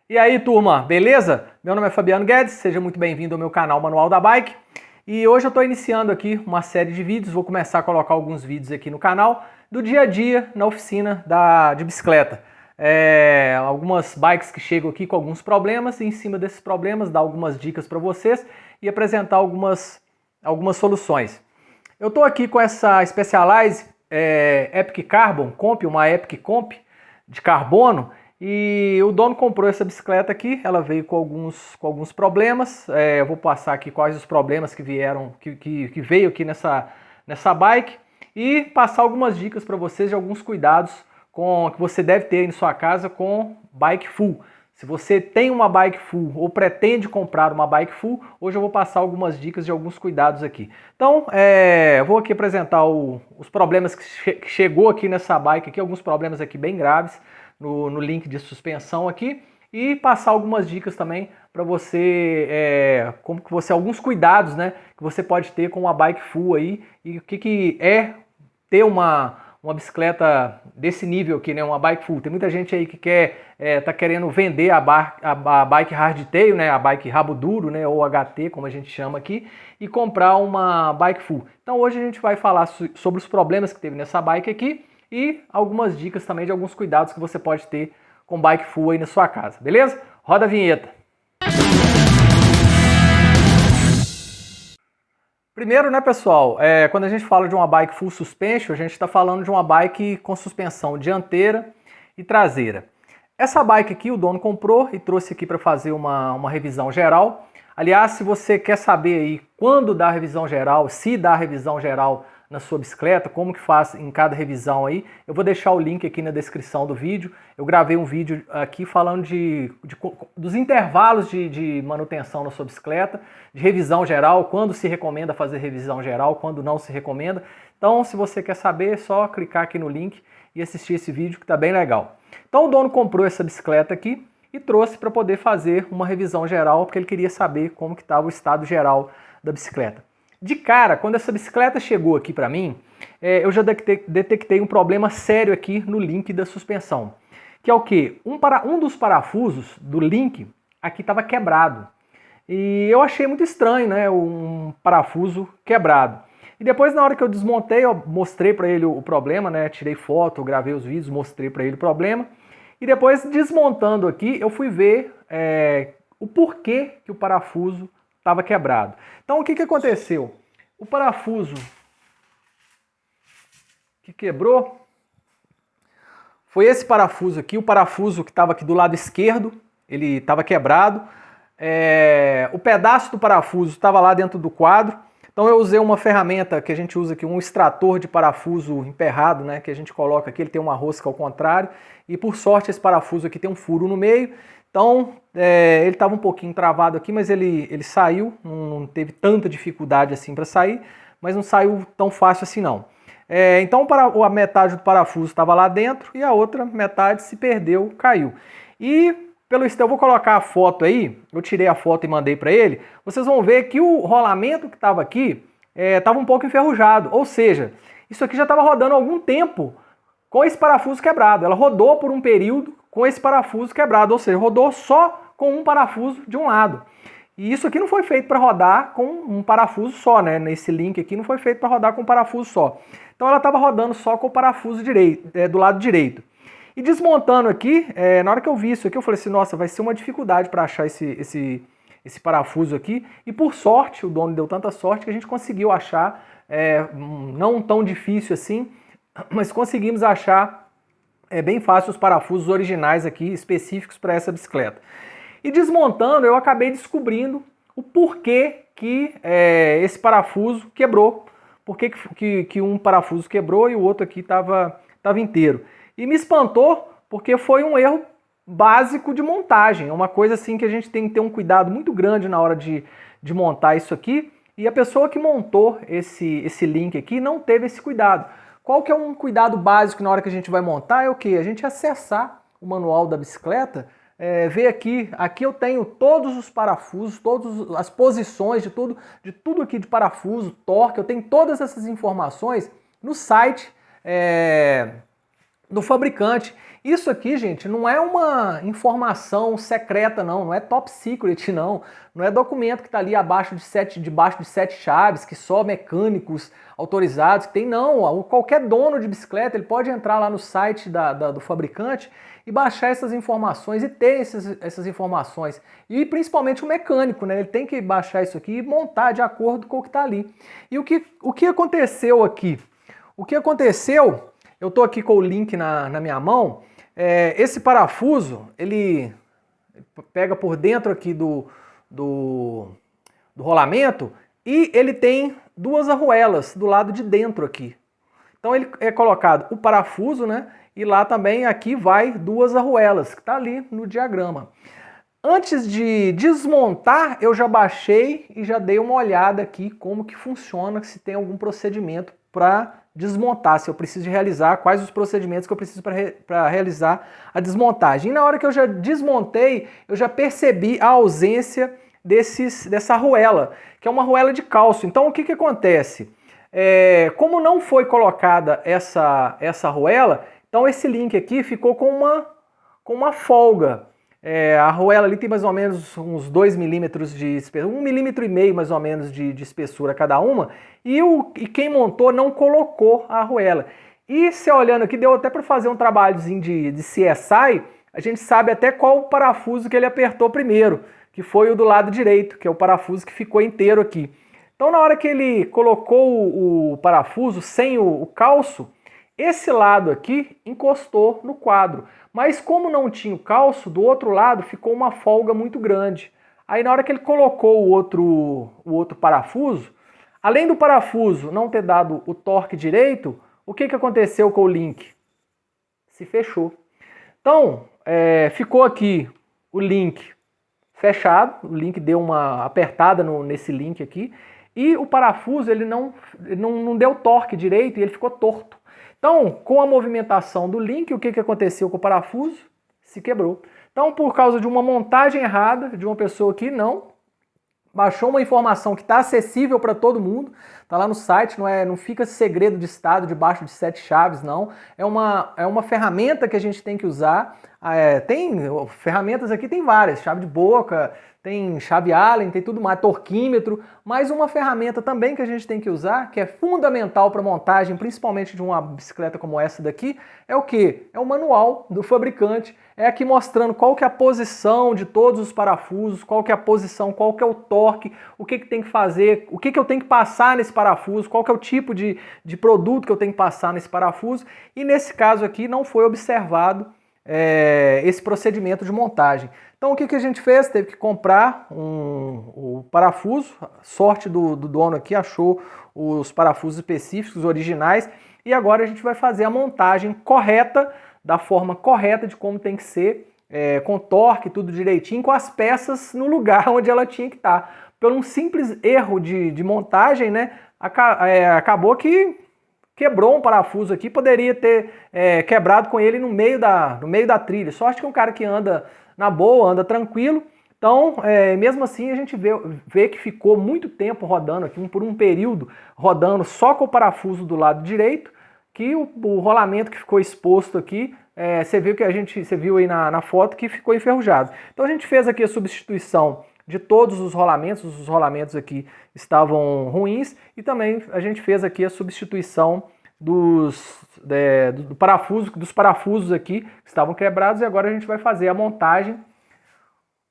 E aí, turma, beleza? Meu nome é Fabiano Guedes, seja muito bem-vindo ao meu canal Manual da Bike. E hoje eu estou iniciando aqui uma série de vídeos, vou começar a colocar alguns vídeos aqui no canal do dia a dia na oficina de bicicleta. Algumas bikes que chegam aqui com alguns problemas e em cima desses problemas dar algumas dicas para vocês e apresentar algumas soluções. Eu estou aqui com essa Specialized Epic Carbon Comp, uma Epic Comp de carbono. E o dono comprou essa bicicleta aqui, ela veio com alguns problemas. Eu vou passar aqui quais os problemas que vieram, que veio aqui nessa bike e passar algumas dicas para vocês de alguns cuidados que você deve ter em sua casa com bike full. Se você tem uma bike full ou pretende comprar uma bike full, hoje eu vou passar algumas dicas de alguns cuidados aqui. Então, eu vou aqui apresentar os problemas que chegou aqui nessa bike aqui, alguns problemas aqui bem graves. No link de suspensão aqui e passar algumas dicas também para você, alguns cuidados, né, que você pode ter com uma bike full aí e o que é ter uma bicicleta desse nível aqui, né, uma bike full. Tem muita gente aí que tá querendo vender a bike hardtail, né, a bike rabo duro, né, ou HT, como a gente chama aqui, e comprar uma bike full. Então hoje a gente vai falar sobre os problemas que teve nessa bike aqui e algumas dicas também de alguns cuidados que você pode ter com bike full aí na sua casa, beleza? Roda a vinheta. Primeiro, né, pessoal, quando a gente fala de uma bike full suspension, a gente está falando de uma bike com suspensão dianteira e traseira. Essa bike aqui o dono comprou e trouxe aqui para fazer uma revisão geral. Aliás, se você quer saber aí quando dá a revisão geral, se dá a revisão geral na sua bicicleta, como que faz em cada revisão aí, eu vou deixar o link aqui na descrição do vídeo. Eu gravei um vídeo aqui falando dos intervalos de manutenção na sua bicicleta, de revisão geral, quando se recomenda fazer revisão geral, quando não se recomenda. Então, se você quer saber, é só clicar aqui no link e assistir esse vídeo que tá bem legal. Então, o dono comprou essa bicicleta aqui e trouxe para poder fazer uma revisão geral, porque ele queria saber como que estava o estado geral da bicicleta. De cara, quando essa bicicleta chegou aqui para mim, eu já detectei um problema sério aqui no link da suspensão. Que é o quê? Um dos parafusos do link aqui estava quebrado. E eu achei muito estranho, né? Um parafuso quebrado. E depois, na hora que eu desmontei, eu mostrei para ele o problema, né? Tirei foto, gravei os vídeos, mostrei para ele o problema. E depois, desmontando aqui, eu fui ver o porquê que o parafuso estava quebrado. Então, o que aconteceu? O parafuso que quebrou foi esse parafuso aqui, o parafuso que estava aqui do lado esquerdo, ele estava quebrado. O pedaço do parafuso estava lá dentro do quadro. Então eu usei uma ferramenta que a gente usa aqui, um extrator de parafuso emperrado, né, que a gente coloca aqui, ele tem uma rosca ao contrário, e por sorte esse parafuso aqui tem um furo no meio. Então, ele estava um pouquinho travado aqui, mas ele saiu, não teve tanta dificuldade assim para sair, mas não saiu tão fácil assim não. Então, a metade do parafuso estava lá dentro e a outra metade se perdeu, caiu. E, eu vou colocar a foto aí, eu tirei a foto e mandei para ele, vocês vão ver que o rolamento que estava aqui estava um pouco enferrujado, ou seja, isso aqui já estava rodando há algum tempo com esse parafuso quebrado. Ela rodou por um período com esse parafuso quebrado, ou seja, rodou só com um parafuso de um lado. E isso aqui não foi feito para rodar com um parafuso só, né? Nesse link aqui não foi feito para rodar com um parafuso só. Então ela estava rodando só com o parafuso do lado direito. E desmontando aqui, na hora que eu vi isso aqui, eu falei assim, nossa, vai ser uma dificuldade para achar esse parafuso aqui. E por sorte, o dono deu tanta sorte que a gente conseguiu achar, não tão difícil assim, mas conseguimos achar bem fácil os parafusos originais aqui, específicos para essa bicicleta. E desmontando, eu acabei descobrindo o porquê que esse parafuso quebrou. Por que um parafuso quebrou e o outro aqui estava inteiro. E me espantou porque foi um erro básico de montagem. É uma coisa assim que a gente tem que ter um cuidado muito grande na hora de montar isso aqui. E a pessoa que montou esse link aqui não teve esse cuidado. Qual que é um cuidado básico na hora que a gente vai montar? É o quê? A gente acessar o manual da bicicleta, ver aqui eu tenho todos os parafusos, todas as posições de tudo aqui de parafuso, torque, eu tenho todas essas informações no site do fabricante. Isso aqui, gente, não é uma informação secreta, não é top secret, não é documento que está ali debaixo de 7 chaves, que só mecânicos autorizados tem, não. Qualquer dono de bicicleta, ele pode entrar lá no site do fabricante e baixar essas informações e ter essas informações. E principalmente o mecânico, né? Ele tem que baixar isso aqui e montar de acordo com o que está ali. E o que aconteceu aqui? O que aconteceu, eu estou aqui com o link na minha mão, esse parafuso, ele pega por dentro aqui do rolamento e ele tem 2 arruelas do lado de dentro aqui. Então ele é colocado o parafuso, né? E lá também aqui vai 2 arruelas, que está ali no diagrama. Antes de desmontar, eu já baixei e já dei uma olhada aqui como que funciona, se tem algum procedimento para desmontar, se eu preciso realizar, quais os procedimentos que eu preciso para realizar a desmontagem. E na hora que eu já desmontei, eu já percebi a ausência dessa arruela, que é uma arruela de cálcio. Então o que acontece? Como não foi colocada essa arruela, então esse link aqui ficou com uma folga. A arruela ali tem mais ou menos uns 2 milímetros de espessura, 1,5 milímetro mais ou menos de espessura cada uma, e quem montou não colocou a arruela. E se olhando aqui, deu até para fazer um trabalhozinho de CSI, a gente sabe até qual o parafuso que ele apertou primeiro, que foi o do lado direito, que é o parafuso que ficou inteiro aqui. Então na hora que ele colocou o parafuso sem o calço, esse lado aqui encostou no quadro. Mas como não tinha o calço, do outro lado ficou uma folga muito grande. Aí na hora que ele colocou o outro parafuso, além do parafuso não ter dado o torque direito, o que aconteceu com o link? Se fechou. Então, ficou aqui o link fechado, o link deu uma apertada nesse link aqui, e o parafuso ele não deu torque direito e ele ficou torto. Então, com a movimentação do link, o que aconteceu com o parafuso? Se quebrou. Então, por causa de uma montagem errada de uma pessoa que não baixou uma informação que está acessível para todo mundo, está lá no site, não fica segredo de estado debaixo de 7 chaves, não. É uma ferramenta que a gente tem que usar. Tem ferramentas aqui, tem várias, chave de boca, tem chave Allen, tem tudo mais, torquímetro, mas uma ferramenta também que a gente tem que usar, que é fundamental para montagem, principalmente de uma bicicleta como essa daqui, é o quê? É o manual do fabricante, é aqui mostrando qual que é a posição de todos os parafusos, qual que é a posição, qual que é o torque, o que tem que fazer, o que eu tenho que passar nesse parafuso, qual que é o tipo de produto que eu tenho que passar nesse parafuso, e nesse caso aqui não foi observado esse procedimento de montagem. Então o que a gente fez? Teve que comprar o parafuso, sorte do dono aqui achou os parafusos específicos, originais, e agora a gente vai fazer a montagem correta, da forma correta de como tem que ser, com torque, tudo direitinho, com as peças no lugar onde ela tinha que estar. Por um simples erro de montagem, né, acabou que quebrou um parafuso aqui, poderia ter quebrado com ele no meio da trilha. Sorte que um cara que anda na boa, anda tranquilo. Então, mesmo assim, a gente vê que ficou muito tempo rodando aqui, por um período, rodando só com o parafuso do lado direito, que o rolamento que ficou exposto aqui, você viu aí na foto que ficou enferrujado. Então a gente fez aqui a substituição de todos os rolamentos aqui estavam ruins, e também a gente fez aqui a substituição dos parafusos aqui que estavam quebrados, e agora a gente vai fazer a montagem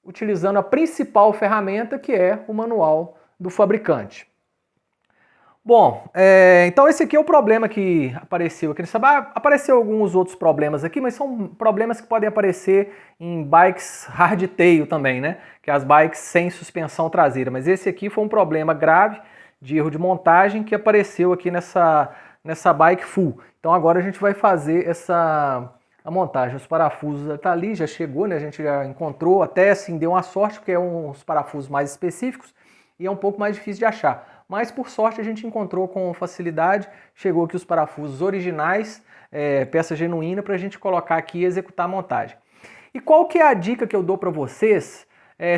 utilizando a principal ferramenta, que é o manual do fabricante. Bom, então esse aqui é o problema que apareceu aqui. Apareceu alguns outros problemas aqui, mas são problemas que podem aparecer em bikes hardtail também, né? Que é as bikes sem suspensão traseira. Mas esse aqui foi um problema grave de erro de montagem que apareceu aqui nessa bike full. Então agora a gente vai fazer a montagem. Os parafusos tá ali, já chegou, né? A gente já encontrou, até assim deu uma sorte, porque é uns parafusos mais específicos e é um pouco mais difícil de achar. Mas por sorte a gente encontrou com facilidade, chegou aqui os parafusos originais, peça genuína, para a gente colocar aqui e executar a montagem. E qual que é a dica que eu dou para vocês,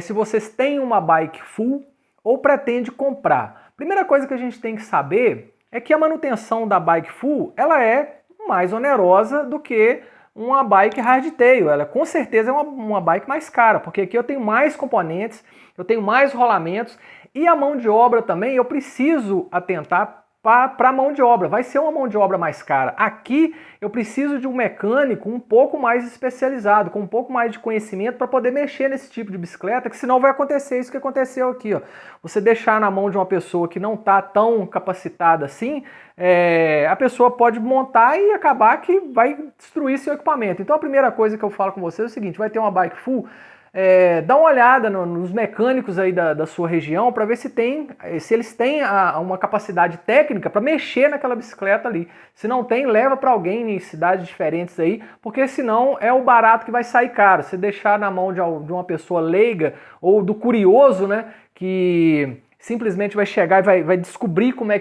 se vocês têm uma bike full ou pretende comprar? Primeira coisa que a gente tem que saber é que a manutenção da bike full, ela é mais onerosa do que uma bike hardtail. Ela com certeza é uma bike mais cara, porque aqui eu tenho mais componentes, eu tenho mais rolamentos e a mão de obra também eu preciso atentar para a mão de obra. Vai ser uma mão de obra mais cara. Aqui eu preciso de um mecânico um pouco mais especializado, com um pouco mais de conhecimento para poder mexer nesse tipo de bicicleta, que senão vai acontecer isso que aconteceu aqui, ó. Você deixar na mão de uma pessoa que não está tão capacitada assim, a pessoa pode montar e acabar que vai destruir seu equipamento. Então a primeira coisa que eu falo com vocês é o seguinte: vai ter uma bike full, dá uma olhada nos mecânicos aí da sua região para ver se eles têm uma capacidade técnica para mexer naquela bicicleta ali. Se não tem, leva para alguém em cidades diferentes aí, porque senão é o barato que vai sair caro. Se deixar na mão de uma pessoa leiga ou do curioso, né, que simplesmente vai chegar e vai descobrir como é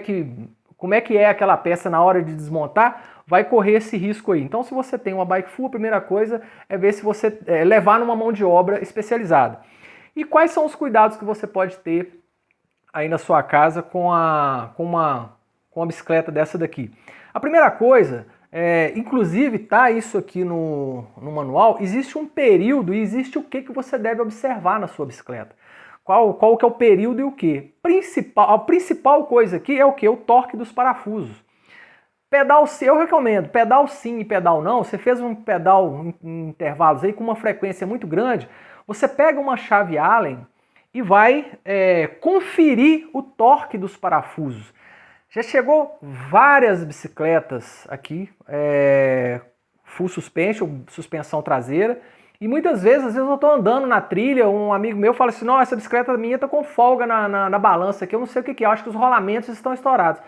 que é aquela peça na hora de desmontar, vai correr esse risco aí. Então, se você tem uma bike full, a primeira coisa é ver se você levar numa mão de obra especializada. E quais são os cuidados que você pode ter aí na sua casa com uma bicicleta dessa daqui? A primeira coisa, inclusive tá isso aqui no manual, existe um período e existe o que você deve observar na sua bicicleta. Qual que é o período e o que? A principal coisa aqui é o que? O torque dos parafusos. Pedal sim, eu recomendo, pedal sim e pedal não. Você fez um pedal em intervalos aí com uma frequência muito grande, você pega uma chave Allen e vai conferir o torque dos parafusos. Já chegou várias bicicletas aqui, full suspension, suspensão traseira, e muitas vezes, às vezes eu estou andando na trilha, um amigo meu fala assim: nossa, essa bicicleta minha está com folga na balança aqui, eu não sei o que é, eu acho que os rolamentos estão estourados.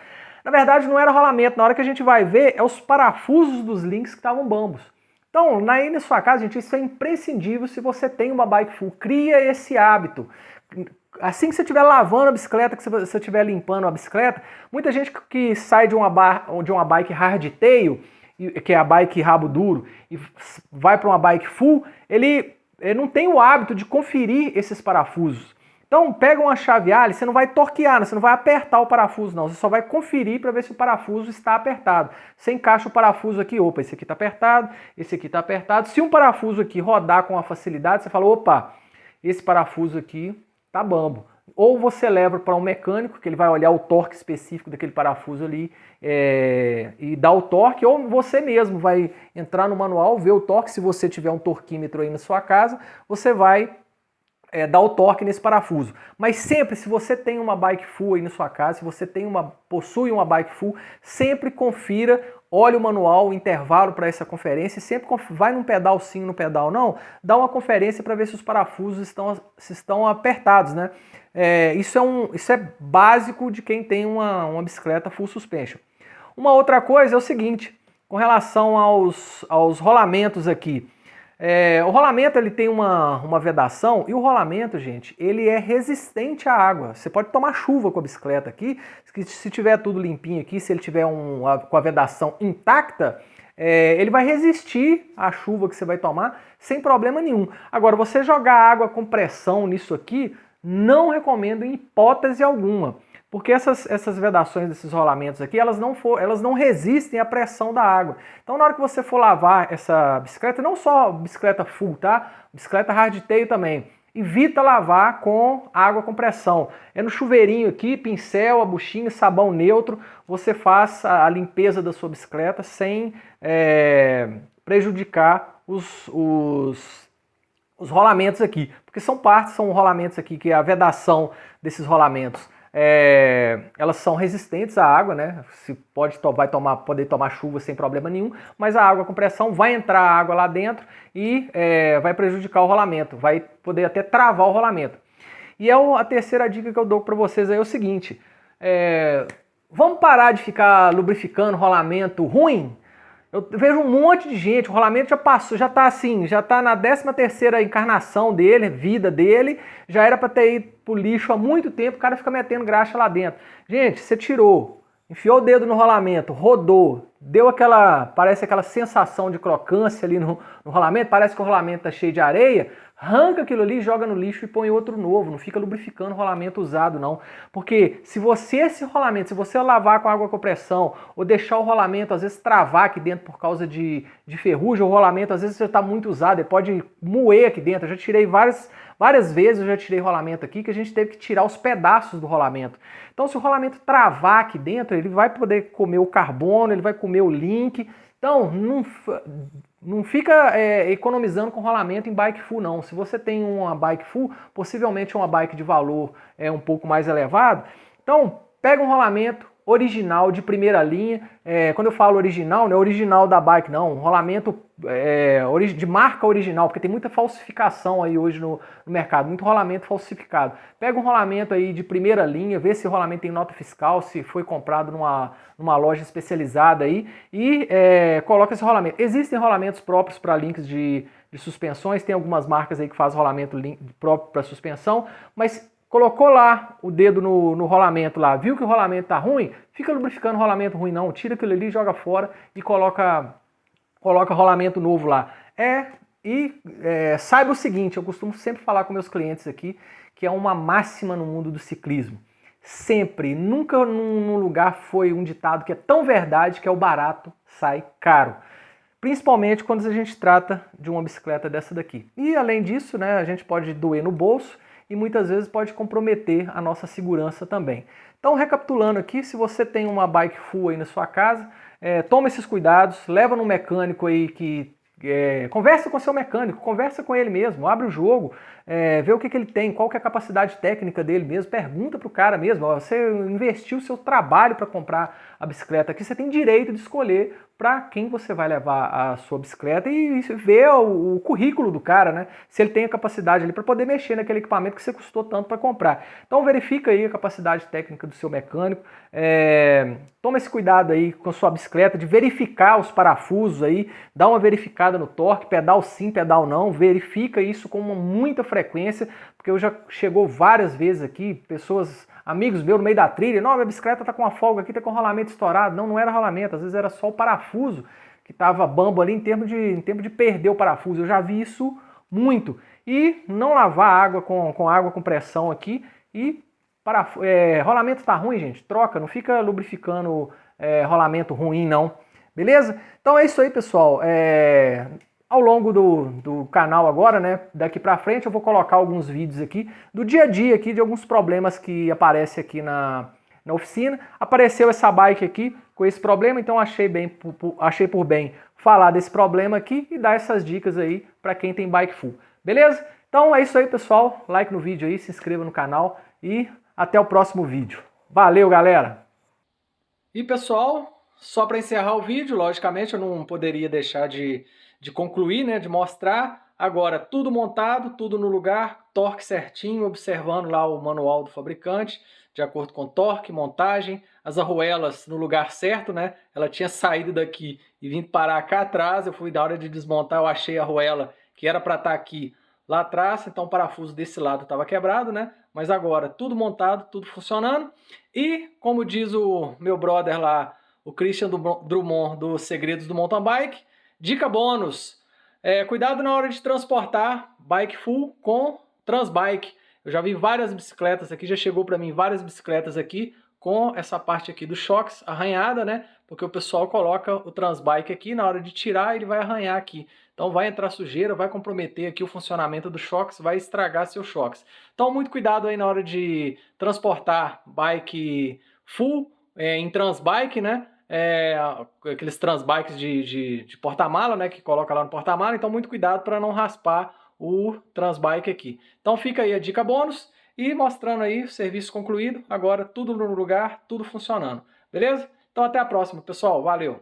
Na verdade não era rolamento, na hora que a gente vai ver, é os parafusos dos links que estavam bambos. Então, aí na sua casa, gente, isso é imprescindível se você tem uma bike full. Cria esse hábito. Assim que você estiver lavando a bicicleta, que você estiver limpando a bicicleta, muita gente que sai de uma bike hardtail, que é a bike rabo duro, e vai para uma bike full, ele não tem o hábito de conferir esses parafusos. Então pega uma chave Allen, você não vai torquear, você não vai apertar o parafuso não, você só vai conferir para ver se o parafuso está apertado. Você encaixa o parafuso aqui, opa, esse aqui está apertado, esse aqui está apertado. Se um parafuso aqui rodar com uma facilidade, você fala, opa, esse parafuso aqui tá bambo. Ou você leva para um mecânico, que ele vai olhar o torque específico daquele parafuso ali e dar o torque, ou você mesmo vai entrar no manual, ver o torque. Se você tiver um torquímetro aí na sua casa, você vai dar o torque nesse parafuso. Mas sempre, se você tem uma bike full aí na sua casa, se você possui uma bike full, sempre confira, olhe o manual, o intervalo para essa conferência, e sempre vai num pedal sim, no pedal não, dá uma conferência para ver se os parafusos estão apertados, né? Isso é básico de quem tem uma bicicleta full suspension. Uma outra coisa é o seguinte, com relação aos rolamentos aqui. O rolamento ele tem uma vedação, e o rolamento, gente, ele é resistente à água. Você pode tomar chuva com a bicicleta aqui, se tiver tudo limpinho aqui, se ele tiver com a vedação intacta, ele vai resistir à chuva que você vai tomar sem problema nenhum. Agora, você jogar água com pressão nisso aqui, não recomendo em hipótese alguma. Porque essas vedações desses rolamentos aqui, elas não resistem à pressão da água. Então, na hora que você for lavar essa bicicleta, não só bicicleta full, tá? Bicicleta hardtail também. Evita lavar com água com pressão. É no chuveirinho aqui, pincel, a buchinha, sabão neutro, você faz a limpeza da sua bicicleta sem prejudicar os rolamentos aqui. Porque são rolamentos aqui, que a vedação desses rolamentos elas são resistentes à água, né? Vai poder tomar chuva sem problema nenhum, mas a água com pressão vai entrar água lá dentro e vai prejudicar o rolamento, vai poder até travar o rolamento. E a terceira dica que eu dou para vocês aí é o seguinte: vamos parar de ficar lubrificando rolamento ruim? Eu vejo um monte de gente, o rolamento já passou, já tá na 13ª encarnação dele, vida dele, já era para ter ido pro lixo há muito tempo, o cara fica metendo graxa lá dentro. Gente, você tirou, enfiou o dedo no rolamento, rodou, deu parece aquela sensação de crocância ali no rolamento, parece que o rolamento tá cheio de areia, arranca aquilo ali, joga no lixo e põe outro novo, não fica lubrificando rolamento usado não, porque se você lavar com água com pressão ou deixar o rolamento às vezes travar aqui dentro por causa de ferrugem, o rolamento às vezes já está muito usado, ele pode moer aqui dentro. Eu já tirei várias vezes, eu já tirei rolamento aqui que a gente teve que tirar os pedaços do rolamento. Então se o rolamento travar aqui dentro, ele vai poder comer o carbono, ele vai comer o link. Então não fica economizando com rolamento em bike full não. Se você tem uma bike full, possivelmente uma bike de valor um pouco mais elevado, então pega um rolamento original de primeira linha. Quando eu falo original, não é original da bike não, um rolamento de marca original, porque tem muita falsificação aí hoje no mercado, muito rolamento falsificado. Pega um rolamento aí de primeira linha, vê se o rolamento tem nota fiscal, se foi comprado numa loja especializada aí e coloca esse rolamento. Existem rolamentos próprios para links de suspensões, tem algumas marcas aí que fazem rolamento próprio para suspensão, mas colocou lá o dedo no rolamento lá, viu que o rolamento tá ruim, fica lubrificando rolamento ruim não, tira aquilo ali, joga fora e coloca rolamento novo lá. Saiba o seguinte, eu costumo sempre falar com meus clientes aqui, que é uma máxima no mundo do ciclismo. Sempre, nunca num lugar foi um ditado que é tão verdade que é o barato sai caro. Principalmente quando a gente trata de uma bicicleta dessa daqui. E além disso, né, a gente pode doer no bolso, e muitas vezes pode comprometer a nossa segurança também. Então, recapitulando aqui, se você tem uma bike full aí na sua casa, toma esses cuidados, leva no mecânico aí conversa com seu mecânico, conversa com ele mesmo, abre o jogo, vê o que ele tem, qual que é a capacidade técnica dele mesmo, pergunta pro cara mesmo, você investiu o seu trabalho para comprar a bicicleta aqui, você tem direito de escolher para quem você vai levar a sua bicicleta e ver o currículo do cara, né? Se ele tem a capacidade ali para poder mexer naquele equipamento que você custou tanto para comprar. Então verifica aí a capacidade técnica do seu mecânico, toma esse cuidado aí com a sua bicicleta de verificar os parafusos aí, dá uma verificada no torque, pedal sim, pedal não, verifica isso com muita frequência, porque eu já chegou várias vezes aqui, amigos meus no meio da trilha, não, minha bicicleta tá com a folga aqui, tá com o rolamento estourado. Não era rolamento, às vezes era só o parafuso que tava bambo ali em tempo de perder o parafuso. Eu já vi isso muito. E não lavar água com água com pressão aqui. E rolamento tá ruim, gente, troca, não fica lubrificando rolamento ruim não. Beleza? Então é isso aí, pessoal. Ao longo do canal agora, né, daqui pra frente eu vou colocar alguns vídeos aqui do dia a dia aqui, de alguns problemas que aparecem aqui na oficina. Apareceu essa bike aqui com esse problema, então achei por bem falar desse problema aqui e dar essas dicas aí para quem tem bike full. Beleza? Então é isso aí, pessoal. Like no vídeo aí, se inscreva no canal e até o próximo vídeo. Valeu, galera! E pessoal, só para encerrar o vídeo, logicamente eu não poderia deixar de concluir, né, de mostrar agora tudo montado, tudo no lugar, torque certinho, observando lá o manual do fabricante, de acordo com torque, montagem, as arruelas no lugar certo, né, ela tinha saído daqui e vindo parar cá atrás, eu fui da hora de desmontar, eu achei a arruela que era para estar aqui lá atrás, então o parafuso desse lado estava quebrado, né, mas agora tudo montado, tudo funcionando, e como diz o meu brother lá, o Christian Drummond dos Segredos do Mountain Bike, dica bônus, cuidado na hora de transportar bike full com transbike. Eu já vi várias bicicletas aqui, já chegou para mim várias bicicletas aqui com essa parte aqui dos choques arranhada, né? Porque o pessoal coloca o transbike aqui, na hora de tirar ele vai arranhar aqui. Então vai entrar sujeira, vai comprometer aqui o funcionamento dos choques, vai estragar seus choques. Então muito cuidado aí na hora de transportar bike full em transbike, né? Aqueles transbikes de porta-mala, né, que coloca lá no porta-mala, então muito cuidado para não raspar o transbike aqui. Então fica aí a dica bônus e mostrando aí o serviço concluído, agora tudo no lugar, tudo funcionando, beleza? Então até a próxima, pessoal, valeu!